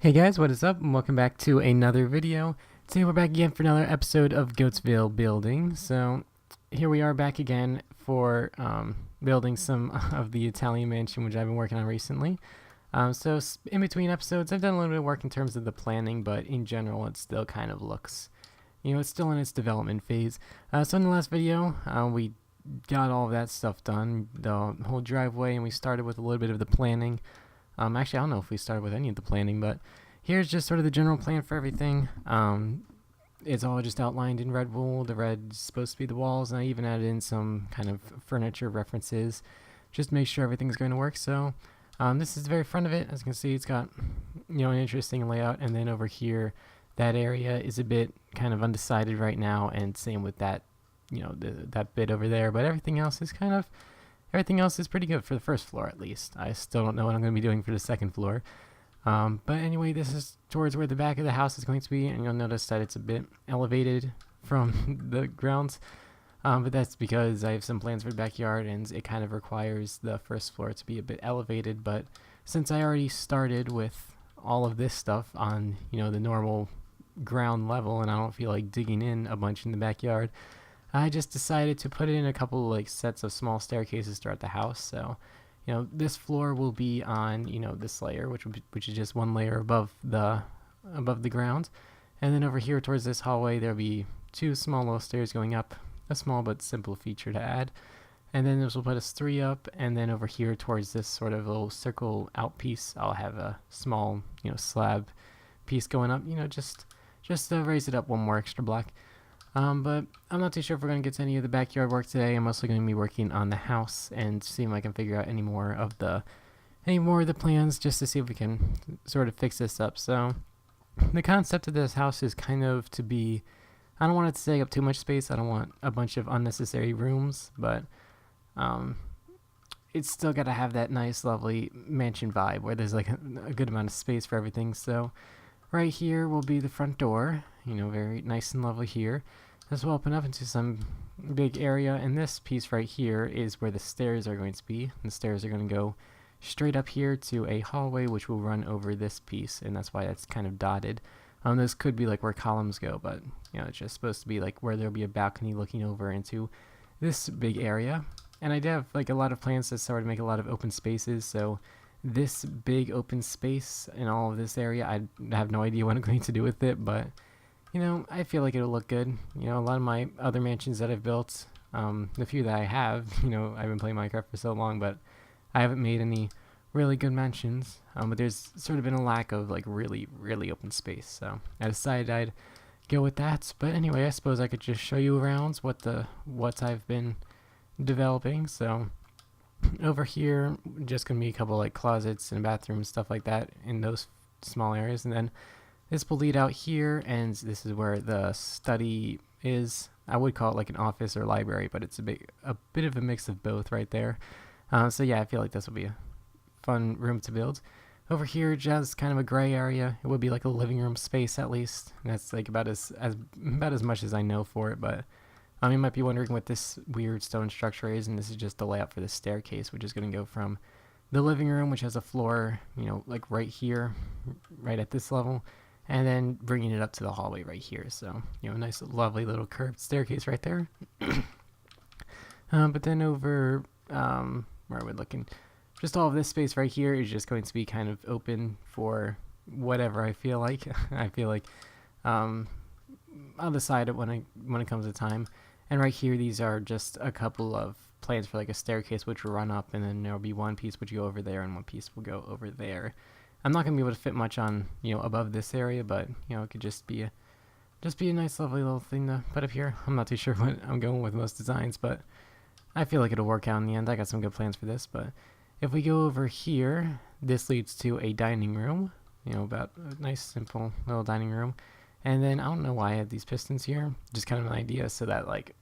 Hey guys, what is up? And welcome back to another video. Today we're back again for another episode of Goattville building. So here we are back again for building some of the Italian mansion, which I've been working on recently. So in between episodes, I've done a little bit of work in terms of the planning, but in general, it still kind of looks, it's still in its development phase. So in the last video, we got all of that stuff done, the whole driveway, and we started with a little bit of the planning. Actually, I don't know if we started with any of the planning, but here's just sort of the general plan for everything. It's all just outlined in red wool. The red's supposed to be the walls, and I even added in some kind of furniture references just to make sure everything's going to work. So this is the very front of it. As you can see, it's got an interesting layout, and then over here, that area is a bit kind of undecided right now, and same with that, that bit over there. But everything else is pretty good for the first floor, at least. I still don't know what I'm going to be doing for the second floor. But anyway, this is towards where the back of the house is going to be, and you'll notice that it's a bit elevated from the grounds. But that's because I have some plans for the backyard, and it kind of requires the first floor to be a bit elevated. But since I already started with all of this stuff on, the normal ground level, and I don't feel like digging in a bunch in the backyard, I just decided to put in a couple sets of small staircases throughout the house. So, this floor will be on, this layer, which is just one layer above the ground. And then over here towards this hallway, there'll be two small little stairs going up, a small but simple feature to add. And then this will put us 3 up, and then over here towards this sort of little circle out piece, I'll have a small, slab piece going up, just to raise it up one more extra block. But I'm not too sure if we're going to get to any of the backyard work today. I'm mostly going to be working on the house and seeing if I can figure out any more of the plans, just to see if we can sort of fix this up. So the concept of this house is kind of to be, I don't want it to take up too much space. I don't want a bunch of unnecessary rooms, but it's still got to have that nice, lovely mansion vibe where there's like a good amount of space for everything. So right here will be the front door, very nice and lovely here. This will open up into some big area, and this piece right here is where the stairs are going to be. The stairs are going to go straight up here to a hallway which will run over this piece, and that's why it's kind of dotted. This could be like where columns go, but it's just supposed to be like where there'll be a balcony looking over into this big area. And I do have like a lot of plans to sort of make a lot of open spaces, so this big open space in all of this area, I have no idea what I'm going to do with it, but I feel like it'll look good. A lot of my other mansions that I've built, the few that I have, I've been playing Minecraft for so long, but I haven't made any really good mansions. But there's sort of been a lack of like really, really open space, so I decided I'd go with that. But anyway, I suppose I could just show you around what I've been developing. So over here, just gonna be a couple like closets and bathrooms, stuff like that in those small areas, and then this will lead out here, and this is where the study is. I would call it like an office or library, but it's a bit of a mix of both right there. So yeah, I feel like this will be a fun room to build. Over here, just kind of a gray area. It would be like a living room space at least. And that's like about as much as I know for it. But you might be wondering what this weird stone structure is, and this is just the layout for the staircase, which is going to go from the living room, which has a floor, like right here, right at this level, and then bringing it up to the hallway right here. So, a nice, lovely little curved staircase right there. But then over, where are we looking? Just all of this space right here is just going to be kind of open for whatever I feel like. I feel like I'll decide it when it comes to time. And right here, these are just a couple of plans for like a staircase which will run up, and then there'll be one piece which will go over there and one piece will go over there. I'm not gonna be able to fit much on above this area, but it could just be a nice, lovely little thing to put up here. I'm not too sure what I'm going with most designs, but I feel like it'll work out in the end. I got some good plans for this. But if we go over here, this leads to a dining room. About a nice, simple little dining room. And then I don't know why I have these pistons here. Just kind of an idea so that like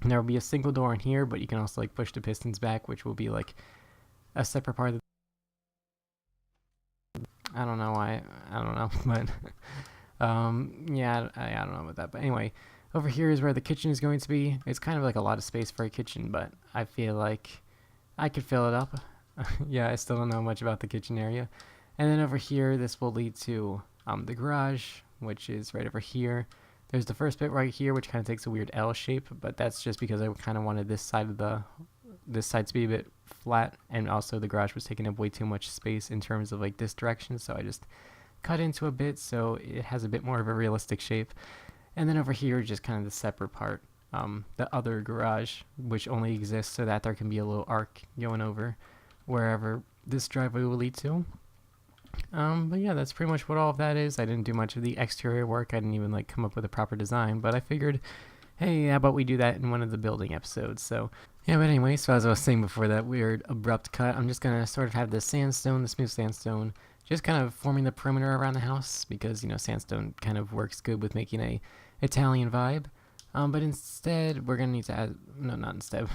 there will be a single door in here, but you can also like push the pistons back, which will be like a separate part of the I don't know why. I don't know, but yeah, I don't know about that. But anyway, over here is where the kitchen is going to be. It's kind of like a lot of space for a kitchen, but I feel like I could fill it up. Yeah, I still don't know much about the kitchen area. And then over here, this will lead to the garage, which is right over here. There's the first bit right here, which kind of takes a weird L shape, but that's just because I kind of wanted this side to be a bit flat, and also the garage was taking up way too much space in terms of like this direction, so I just cut into a bit so it has a bit more of a realistic shape. And then over here, just kind of the separate part, the other garage, which only exists so that there can be a little arc going over wherever this driveway will lead to. But yeah, that's pretty much what all of that is. I didn't do much of the exterior work. I didn't even like come up with a proper design, but I figured, hey, how about we do that in one of the building episodes? So yeah, but anyway, so as I was saying before that weird abrupt cut, I'm just gonna sort of have the sandstone, the smooth sandstone, just kind of forming the perimeter around the house because, you know, sandstone kind of works good with making a Italian vibe. But instead, we're gonna need to add, no, not instead.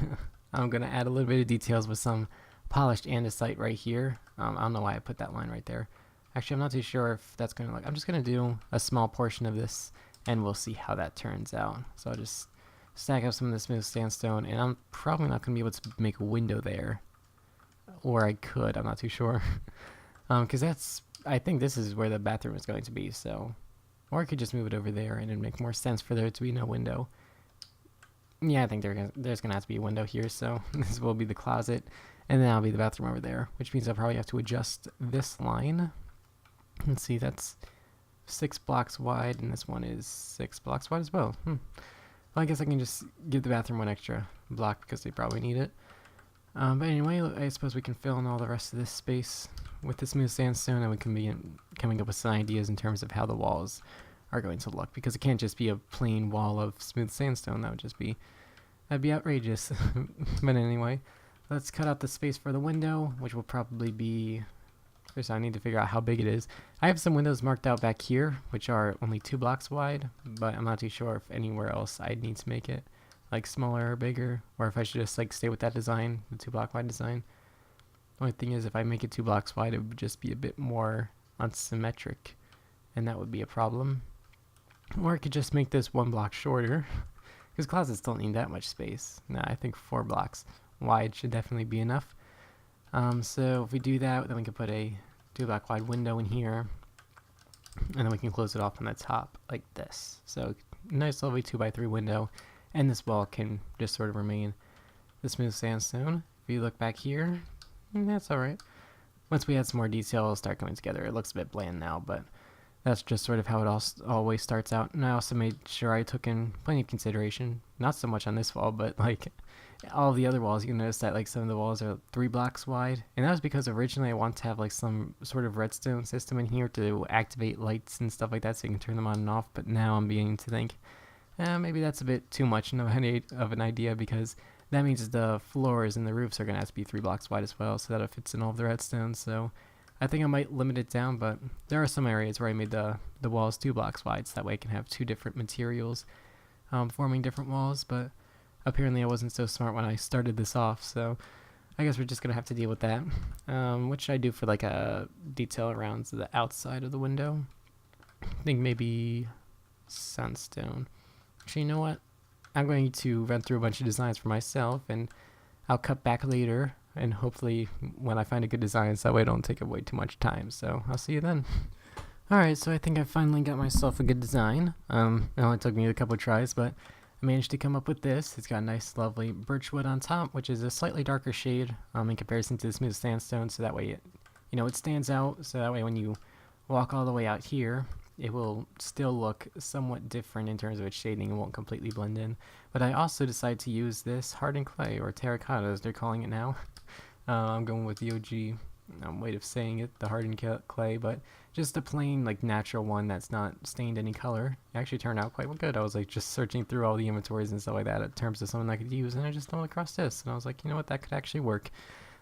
I'm gonna add a little bit of details with some polished andesite right here. I don't know why I put that line right there. Actually, I'm not too sure if that's gonna look. I'm just gonna do a small portion of this, and we'll see how that turns out. So I'll just stack up some of the smooth sandstone, and I'm probably not gonna be able to make a window there, or I could. I'm not too sure, because I think this is where the bathroom is going to be. So, or I could just move it over there, and it'd make more sense for there to be no window. Yeah, I think there's gonna have to be a window here. So this will be the closet. And then that'll be the bathroom over there, which means I'll probably have to adjust this line. Let's see, that's 6 blocks wide, and this one is 6 blocks wide as well. Well, I guess I can just give the bathroom one extra block because they probably need it. But anyway, I suppose we can fill in all the rest of this space with the smooth sandstone, and we can begin coming up with some ideas in terms of how the walls are going to look, because it can't just be a plain wall of smooth sandstone. That'd be outrageous. But anyway, let's cut out the space for the window, which will probably be, first I need to figure out how big it is. I have some windows marked out back here, which are only 2 blocks wide, but I'm not too sure if anywhere else I'd need to make it like smaller or bigger, or if I should just like stay with that design, the 2 block wide design. Only thing is, if I make it 2 blocks wide, it would just be a bit more unsymmetric, and that would be a problem. Or I could just make this 1 block shorter, because closets don't need that much space. No, I think 4 blocks wide should definitely be enough. So if we do that, then we can put a 2 block wide window in here, and then we can close it off on the top like this. So nice lovely 2x3 window, and this wall can just sort of remain the smooth sandstone. If you look back here, that's alright. Once we add some more detail, it'll start coming together. It looks a bit bland now, but that's just sort of how it always starts out. And I also made sure I took in plenty of consideration, not so much on this wall, but like all the other walls. You can notice that like some of the walls are 3 blocks wide, and that was because originally I wanted to have like some sort of redstone system in here to activate lights and stuff like that, so you can turn them on and off. But now I'm beginning to think, maybe that's a bit too much of an idea, because that means the floors and the roofs are gonna have to be 3 blocks wide as well, so that it fits in all of the redstone. So I think I might limit it down, but there are some areas where I made the walls 2 blocks wide, so that way I can have 2 different materials forming different walls. But apparently I wasn't so smart when I started this off, so I guess we're just gonna have to deal with that. What should I do for like a detail around the outside of the window? I think maybe sandstone. Actually, you know what? I'm going to run through a bunch of designs for myself, and I'll cut back later, and hopefully when I find a good design, so that way I don't take up way too much time. So I'll see you then. Alright, so I think I finally got myself a good design. It only took me a couple tries, but I managed to come up with this. It's got a nice lovely birchwood on top, which is a slightly darker shade in comparison to the smooth sandstone, so that way it stands out, so that way when you walk all the way out here, it will still look somewhat different in terms of its shading. It won't completely blend in. But I also decided to use this hardened clay, or terracotta as they're calling it now. I'm going with the OG way of saying it, the hardened clay, but just a plain like natural one that's not stained any color. It actually turned out quite good. I was like just searching through all the inventories and stuff like that in terms of something I could use, and I just stumbled across this, and I was like, you know what, that could actually work.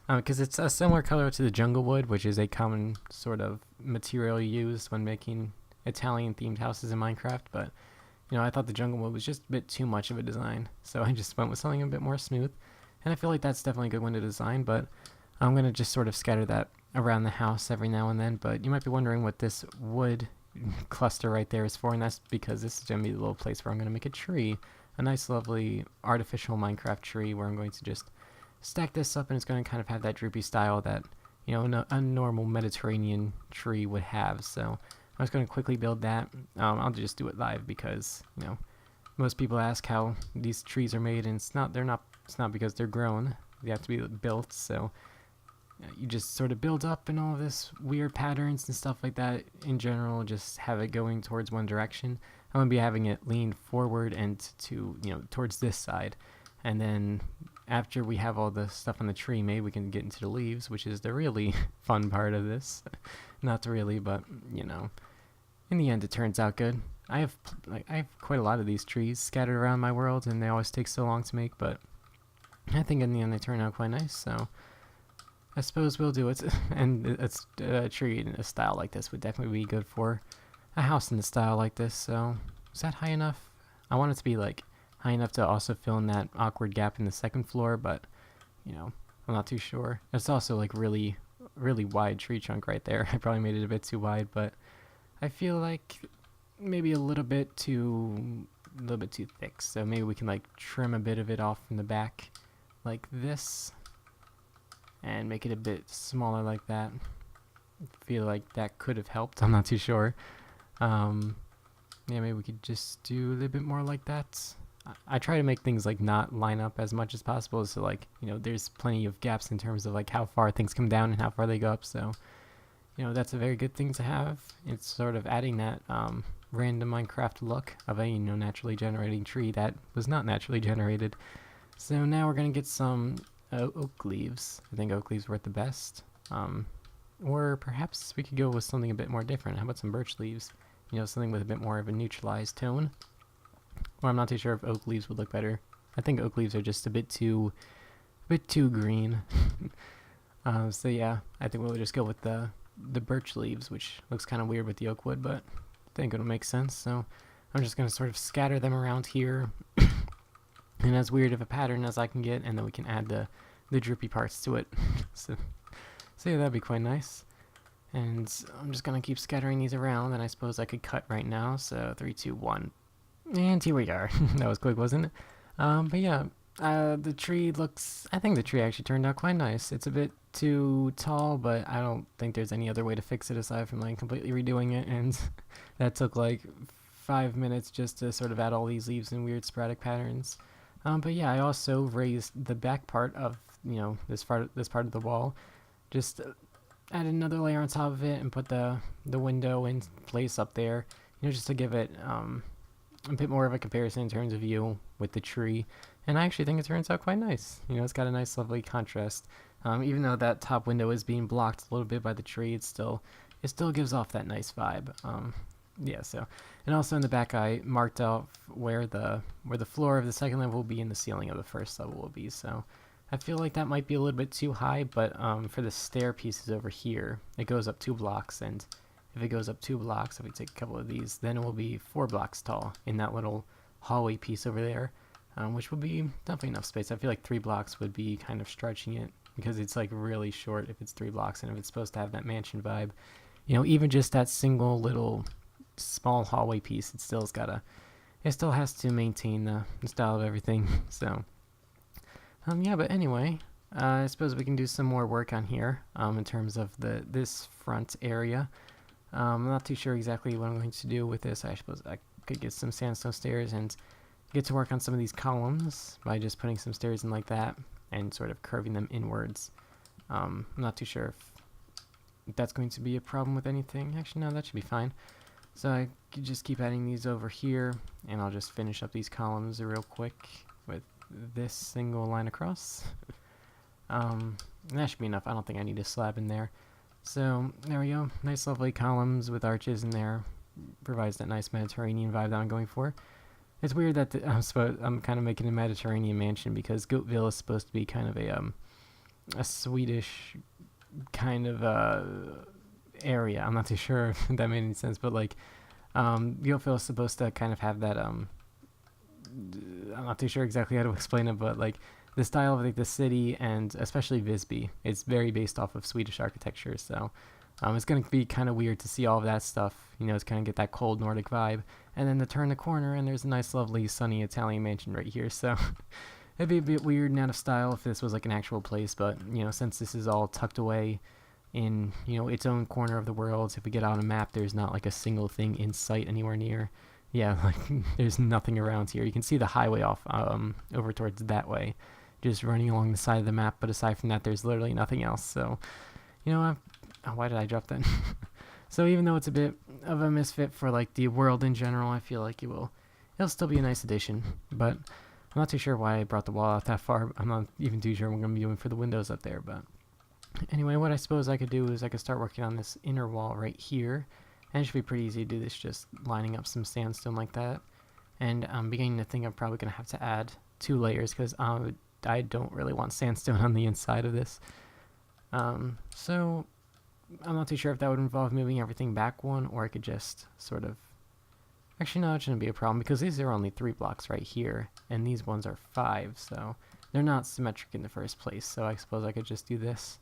Because it's a similar color to the jungle wood, which is a common sort of material used when making Italian themed houses in Minecraft, but I thought the jungle wood was just a bit too much of a design, so I just went with something a bit more smooth, and I feel like that's definitely a good one to design. But I'm going to just sort of scatter that around the house every now and then. But you might be wondering what this wood cluster right there is for, and that's because this is going to be the little place where I'm going to make a tree, a nice lovely artificial Minecraft tree, where I'm going to just stack this up, and it's going to kind of have that droopy style that you know, a normal Mediterranean tree would have. So I'm just going to quickly build that. I'll just do it live because, you know, most people ask how these trees are made, and it's not because they're grown. They have to be built. So you just sort of build up in all of this weird patterns and stuff like that. In general, just have it going towards one direction. I'm going to be having it lean forward and to, you know, towards this side. And then after we have all the stuff on the tree made, we can get into the leaves, which is the really fun part of this. Not really, but, you know, in the end it turns out good. I have quite a lot of these trees scattered around my world, and they always take so long to make, but I think in the end they turn out quite nice, so I suppose we'll do it. And a tree in a style like this would definitely be good for a house in a style like this. So is that high enough? I want it to be like high enough to also fill in that awkward gap in the second floor, but you know, I'm not too sure. It's also like really wide tree trunk right there. I probably made it a bit too wide, but I feel like maybe a little bit too thick. So maybe we can like trim a bit of it off from the back like this and make it a bit smaller like that. I feel like that could have helped. I'm not too sure. Yeah, maybe we could just do a little bit more like that. I try to make things like not line up as much as possible, so like, you know, there's plenty of gaps in terms of like how far things come down and how far they go up. So, you know, that's a very good thing to have. It's sort of adding that random Minecraft look of a, you know, naturally generating tree that was not naturally generated. So now we're gonna get some oak leaves. I think oak leaves work the best. Or perhaps we could go with something a bit more different. How about some birch leaves? You know, something with a bit more of a neutralized tone. Or I'm not too sure if oak leaves would look better. I think oak leaves are just a bit too green. So yeah, I think we'll just go with the birch leaves, which looks kind of weird with the oak wood, but I think it'll make sense. So I'm just going to sort of scatter them around here in as weird of a pattern as I can get, and then we can add the droopy parts to it. So yeah, that'd be quite nice. And I'm just going to keep scattering these around, and I suppose I could cut right now. So 3, 2, 1. And here we are. That was quick, wasn't it? But yeah, the tree looks... I think the tree actually turned out quite nice. It's a bit too tall, but I don't think there's any other way to fix it aside from like completely redoing it, and that took like 5 minutes just to sort of add all these leaves in weird sporadic patterns. But yeah, I also raised the back part of, you know, this part of the wall. Just add another layer on top of it and put the window in place up there, you know, just to give it a bit more of a comparison in terms of view with the tree. And I actually think it turns out quite nice. You know, it's got a nice lovely contrast. Even though that top window is being blocked a little bit by the tree, it still gives off that nice vibe. Yeah, so, and also in the back I marked out where the floor of the second level will be and the ceiling of the first level will be. So I feel like that might be a little bit too high, but for the stair pieces over here, it goes up 2 blocks, and if it goes up 2 blocks, if we take a couple of these, then it will be 4 blocks tall in that little hallway piece over there, which would be definitely enough space. I feel like 3 blocks would be kind of stretching it, because it's like really short if it's 3 blocks, and if it's supposed to have that mansion vibe, you know, even just that single little small hallway piece, it still has to maintain the style of everything. So yeah, but anyway, I suppose we can do some more work on here in terms of this front area. I'm not too sure exactly what I'm going to do with this. I suppose I could get some sandstone stairs and get to work on some of these columns by just putting some stairs in like that and sort of curving them inwards. I'm not too sure if that's going to be a problem with anything. Actually, no, that should be fine. So I could just keep adding these over here, and I'll just finish up these columns real quick with this single line across. That should be enough. I don't think I need a slab in there. So there we go. Nice lovely columns with arches in there. Provides that nice Mediterranean vibe that I'm going for. It's weird that I'm kind of making a Mediterranean mansion because Goattville is supposed to be kind of a Swedish kind of area. I'm not too sure if that made any sense, but like Goattville is supposed to kind of have that I'm not too sure exactly how to explain it, but like the style of like the city, and especially Visby, it's very based off of Swedish architecture. So it's going to be kind of weird to see all of that stuff, you know, it's kind of get that cold Nordic vibe, and then to turn the corner and there's a nice lovely sunny Italian mansion right here. So it'd be a bit weird and out of style if this was like an actual place, but you know, since this is all tucked away in, you know, its own corner of the world. If we get on a map, there's not like a single thing in sight anywhere near. Yeah, like there's nothing around here. You can see the highway off over towards that way, just running along the side of the map, but aside from that, there's literally nothing else. So, you know, why did I drop that? So even though it's a bit of a misfit for like the world in general, I feel like it'll still be a nice addition. But I'm not too sure why I brought the wall out that far. I'm not even too sure what I'm going to be doing for the windows up there. But anyway, what I suppose I could do is I could start working on this inner wall right here. And it should be pretty easy to do this, just lining up some sandstone like that. And I'm beginning to think I'm probably going to have to add 2 layers because I don't really want sandstone on the inside of this. So I'm not too sure if that would involve moving everything back 1, or I could just sort of... Actually, no, it shouldn't be a problem because these are only 3 blocks right here, and these ones are 5, so they're not symmetric in the first place. So I suppose I could just do this.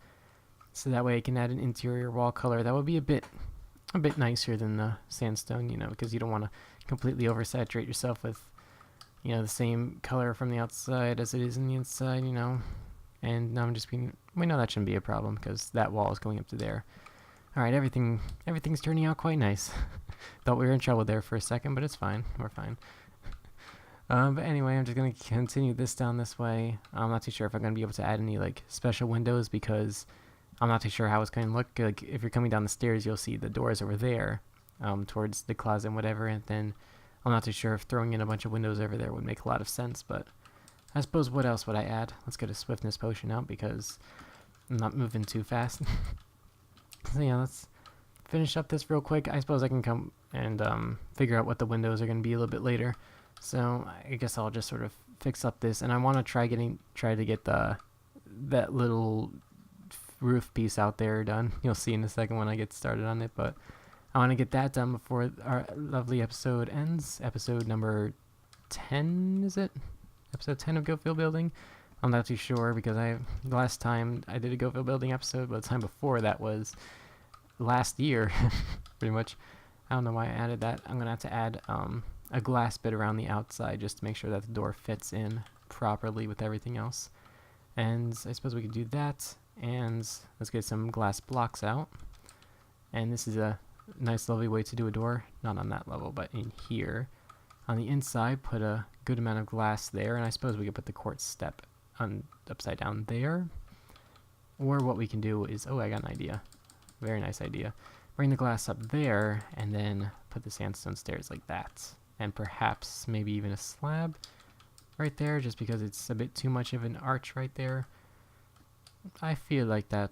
So that way I can add an interior wall color. That would be a bit nicer than the sandstone, you know, because you don't want to completely oversaturate yourself with, you know, the same color from the outside as it is in the inside, you know. And now I'm just being... We know that shouldn't be a problem because that wall is going up to there. Alright, everything's turning out quite nice. Thought we were in trouble there for a second, but it's fine. We're fine. But anyway, I'm just going to continue this down this way. I'm not too sure if I'm going to be able to add any, like, special windows because I'm not too sure how it's going to look. Like, if you're coming down the stairs, you'll see the doors over there, towards the closet and whatever, and then I'm not too sure if throwing in a bunch of windows over there would make a lot of sense, but I suppose what else would I add? Let's get a swiftness potion out because I'm not moving too fast. So yeah, let's finish up this real quick. I suppose I can come and figure out what the windows are going to be a little bit later. So I guess I'll just sort of fix up this, and I want to try to get that little roof piece out there done. You'll see in a second when I get started on it, but I want to get that done before our lovely episode ends. Episode number 10, is it? Episode 10 of Goattville Building? I'm not too sure because the last time I did a Goattville Building episode, but the time before that was last year, pretty much. I don't know why I added that. I'm going to have to add a glass bit around the outside just to make sure that the door fits in properly with everything else. And I suppose we could do that. And let's get some glass blocks out. And this is a nice, lovely way to do a door. Not on that level, but in here. On the inside, put a good amount of glass there. And I suppose we could put the quartz step upside down there. Or what we can do is... Oh, I got an idea. Very nice idea. Bring the glass up there, and then put the sandstone stairs like that. And perhaps maybe even a slab right there, just because it's a bit too much of an arch right there. I feel like that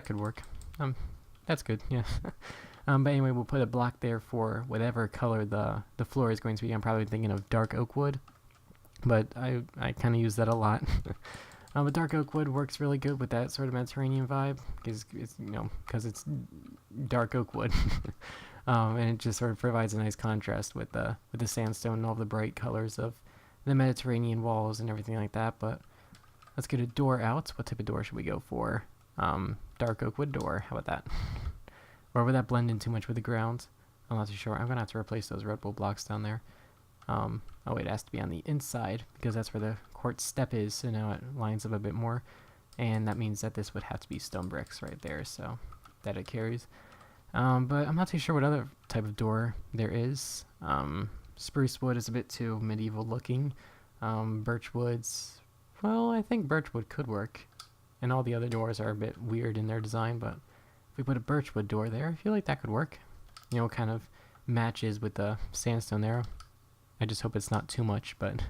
could work. That's good, yeah. But anyway, we'll put a block there for whatever color the floor is going to be. I'm probably thinking of dark oak wood, but I kind of use that a lot. But dark oak wood works really good with that sort of Mediterranean vibe, because it's dark oak wood, and it just sort of provides a nice contrast with the sandstone and all the bright colors of the Mediterranean walls and everything like that. But let's get a door out. What type of door should we go for? Dark oak wood door. How about that? Or would that blend in too much with the ground? I'm not too sure. I'm gonna have to replace those Red Bull blocks down there. Oh wait, it has to be on the inside because that's where the quartz step is, so now it lines up a bit more, and that means that this would have to be stone bricks right there, so that it carries. But I'm not too sure what other type of door there is. Spruce wood is a bit too medieval looking. Birch woods, well, I think birch wood could work, and all the other doors are a bit weird in their design, but if we put a birch wood door there, I feel like that could work. You know, kind of matches with the sandstone there. I just hope it's not too much, but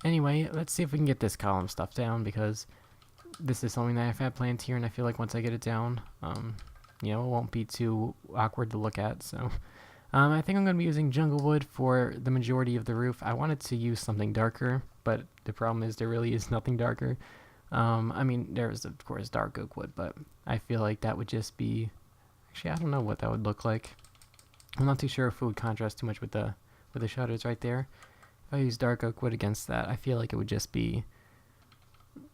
anyway, let's see if we can get this column stuff down, because this is something that I've had planned here, and I feel like once I get it down, you know, it won't be too awkward to look at. So I think I'm going to be using jungle wood for the majority of the roof. I wanted to use something darker, but the problem is there really is nothing darker. I mean, there's of course dark oak wood, but I feel like that would just be... Actually, I don't know what that would look like. I'm not too sure if it would contrast too much with the shutters right there. If I use dark oak wood against that, I feel like it would just be...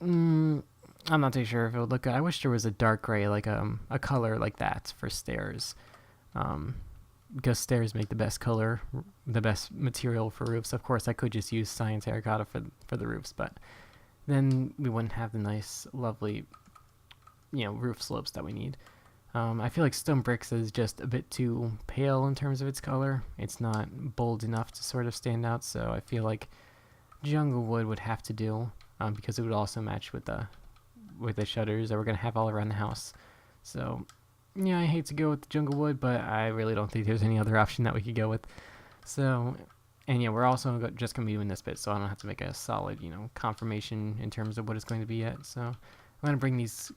I'm not too sure if it would look good. I wish there was a dark gray, like a color like that for stairs. Because stairs make the best color, the best material for roofs. Of course, I could just use cyan terracotta for the roofs, but then we wouldn't have the nice, lovely roof slopes that we need. I feel like stone bricks is just a bit too pale in terms of its color. It's not bold enough to sort of stand out, so I feel like jungle wood would have to do, because it would also match with the shutters that we're going to have all around the house. So, yeah, I hate to go with the jungle wood, but I really don't think there's any other option that we could go with. So, and yeah, we're also just going to be doing this bit, so I don't have to make a solid, confirmation in terms of what it's going to be yet. So, I'm going to bring these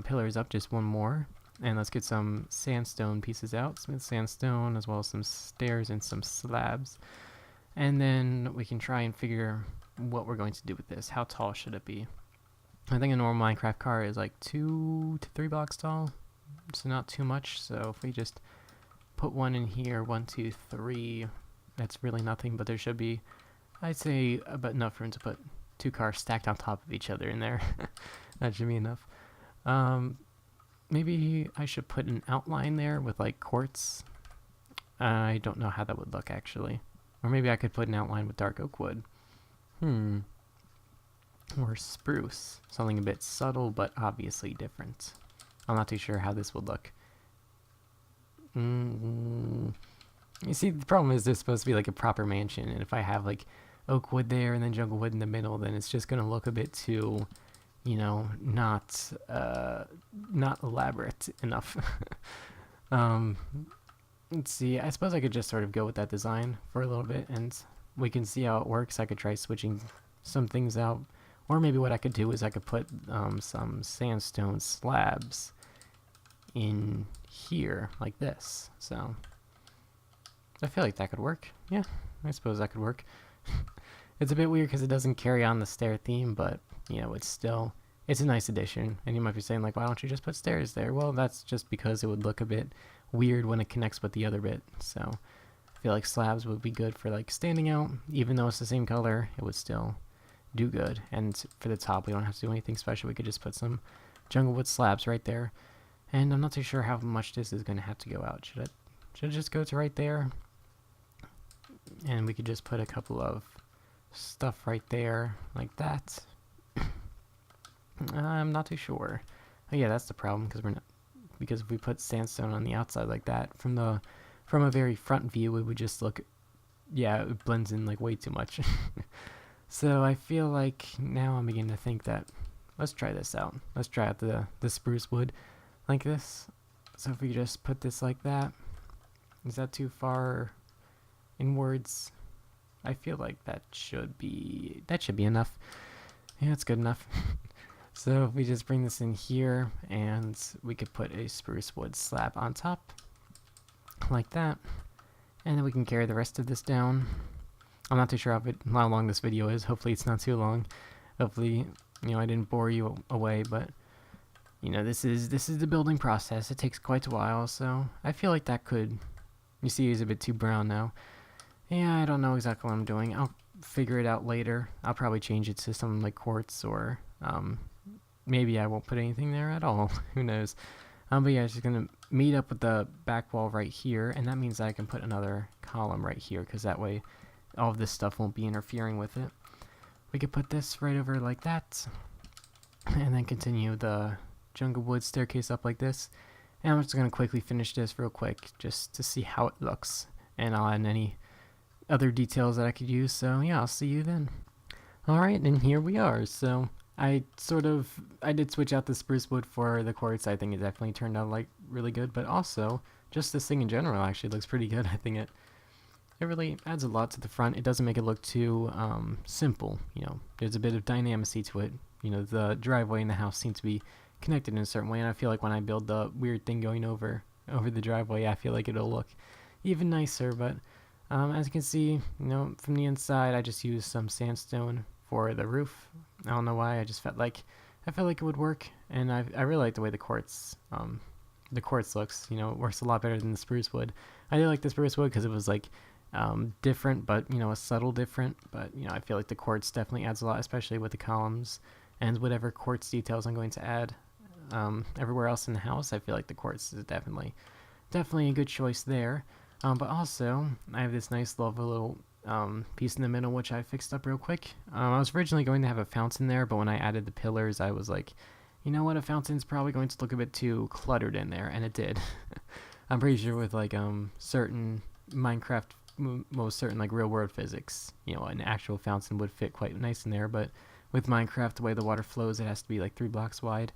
pillars up just one more. And let's get some sandstone pieces out, smooth sandstone, as well as some stairs and some slabs. And then we can try and figure what we're going to do with this. How tall should it be? I think a normal Minecraft car is like 2 to 3 blocks tall, so not too much. So if we just put one in here, 1, 2, 3, that's really nothing, but there should be, I'd say, about enough room to put 2 cars stacked on top of each other in there. That should be enough. Maybe I should put an outline there with like quartz. I don't know how that would look actually. Or maybe I could put an outline with dark oak wood. Or spruce. Something a bit subtle but obviously different. I'm not too sure how this would look. You see, the problem is this is supposed to be like a proper mansion, and if I have like oak wood there and then jungle wood in the middle, then it's just going to look a bit too, not elaborate enough. Let's see, I suppose I could just sort of go with that design for a little bit, and we can see how it works. I could try switching some things out, or maybe what I could do is I could put some sandstone slabs in here, like this. So, I feel like that could work. Yeah, I suppose that could work. It's a bit weird because it doesn't carry on the stair theme, but it's a nice addition. And you might be saying like, why don't you just put stairs there? Well, that's just because it would look a bit weird when it connects with the other bit. So I feel like slabs would be good for like standing out. Even though it's the same color, it would still do good. And for the top, we don't have to do anything special. We could just put some jungle wood slabs right there. And I'm not too sure how much this is going to have to go out. Should it just go to right there? And we could just put a couple of stuff right there like that. I'm not too sure. Oh yeah, that's the problem, because if we put sandstone on the outside like that, from a very front view, it would just look, it blends in like way too much. So I feel like now I'm beginning to think that let's try this out. Let's try out the spruce wood like this. So if we just put this like that, is that too far inwards? I feel like that should be enough. Yeah, it's good enough. So if we just bring this in here, and we could put a spruce wood slab on top, like that, and then we can carry the rest of this down. I'm not too sure how long this video is. Hopefully it's not too long. Hopefully, I didn't bore you away, but this is the building process. It takes quite a while, so I feel like that could. You see, it's a bit too brown now. Yeah, I don't know exactly what I'm doing. I'll figure it out later. I'll probably change it to something like quartz, or maybe I won't put anything there at all. Who knows? But yeah, it's just going to meet up with the back wall right here, and that means I can put another column right here, because that way all of this stuff won't be interfering with it. We could put this right over like that, and then continue the jungle wood staircase up like this. And I'm just going to quickly finish this real quick, just to see how it looks, and I'll add any other details that I could use. So yeah, I'll see you then. Alright, and here we are. So I did switch out the spruce wood for the quartz. I think it definitely turned out like really good, but also just this thing in general actually looks pretty good. I think it really adds a lot to the front. It doesn't make it look too simple. There's a bit of dynamicy to it. The driveway and the house seem to be connected in a certain way, and I feel like when I build the weird thing going over the driveway, I feel like it'll look even nicer. But as you can see, from the inside, I just used some sandstone for the roof. I don't know why. I felt like it would work, and I really like the way the quartz looks. It works a lot better than the spruce wood. I did like the spruce wood because it was like different, but a subtle different. But I feel like the quartz definitely adds a lot, especially with the columns and whatever quartz details I'm going to add everywhere else in the house. I feel like the quartz is definitely a good choice there. But also, I have this nice little piece in the middle, which I fixed up real quick. I was originally going to have a fountain there, but when I added the pillars, I was like, you know what, a fountain's probably going to look a bit too cluttered in there, and it did. I'm pretty sure with like certain Minecraft, most certain like real world physics, you know, an actual fountain would fit quite nice in there, but with Minecraft, the way the water flows, it has to be like 3 blocks wide.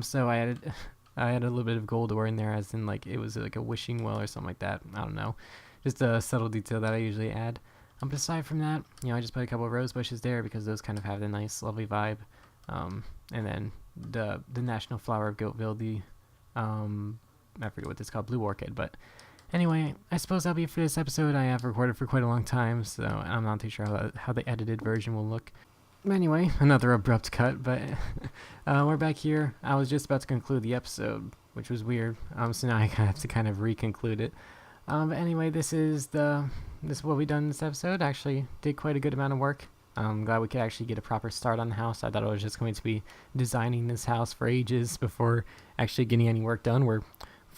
So I added I had a little bit of gold ore in there, as in like it was like a wishing well or something like that. I don't know, just a subtle detail that I usually add. But aside from that, you know, I just put a couple of rose bushes there because those kind of have a nice, lovely vibe. And then the national flower of Goattville, the I forget what it's called, blue orchid. But anyway, I suppose that'll be it for this episode. I have recorded for quite a long time, so I'm not too sure how the edited version will look. Anyway, another abrupt cut, but we're back here. I was just about to conclude the episode, which was weird. So now I have to kind of reconclude it. But anyway, this is what we done in this episode. Actually, did quite a good amount of work. I'm glad we could actually get a proper start on the house. I thought I was just going to be designing this house for ages before actually getting any work done. We're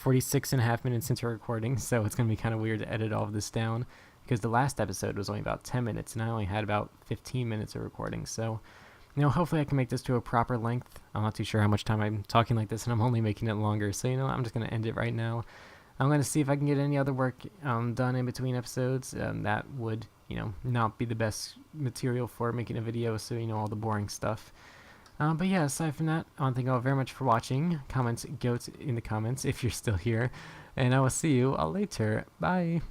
46.5 minutes into recording, so it's going to be kind of weird to edit all of this down, because the last episode was only about 10 minutes, and I only had about 15 minutes of recording. So, you know, hopefully I can make this to a proper length. I'm not too sure how much time I'm talking like this, and I'm only making it longer. So, you know, I'm just going to end it right now. I'm going to see if I can get any other work done in between episodes. That would, you know, not be the best material for making a video, so, you know, all the boring stuff. But yeah, aside from that, I want to thank you all very much for watching. Comment Goat in the comments if you're still here. And I will see you all later. Bye.